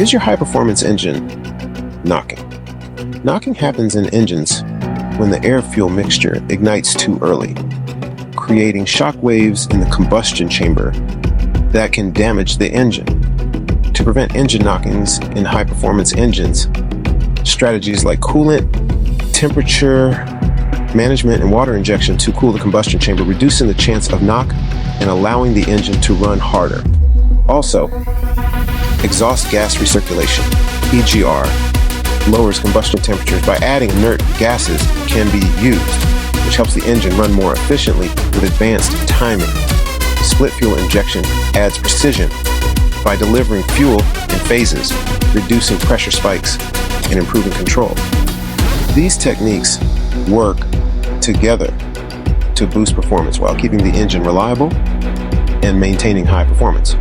Is your high-performance engine knocking? Knocking happens in engines when the air-fuel mixture ignites too early, creating shock waves in the combustion chamber that can damage the engine. To prevent engine knockings in high-performance engines, strategies like coolant, temperature management, and water injection to cool the combustion chamber, reducing the chance of knock and allowing the engine to run harder. Also, exhaust gas recirculation, EGR, lowers combustion temperatures by adding inert gases can be used, which helps the engine run more efficiently with advanced timing. Split fuel injection adds precision by delivering fuel in phases, reducing pressure spikes and improving control. These techniques work together to boost performance while keeping the engine reliable and maintaining high performance.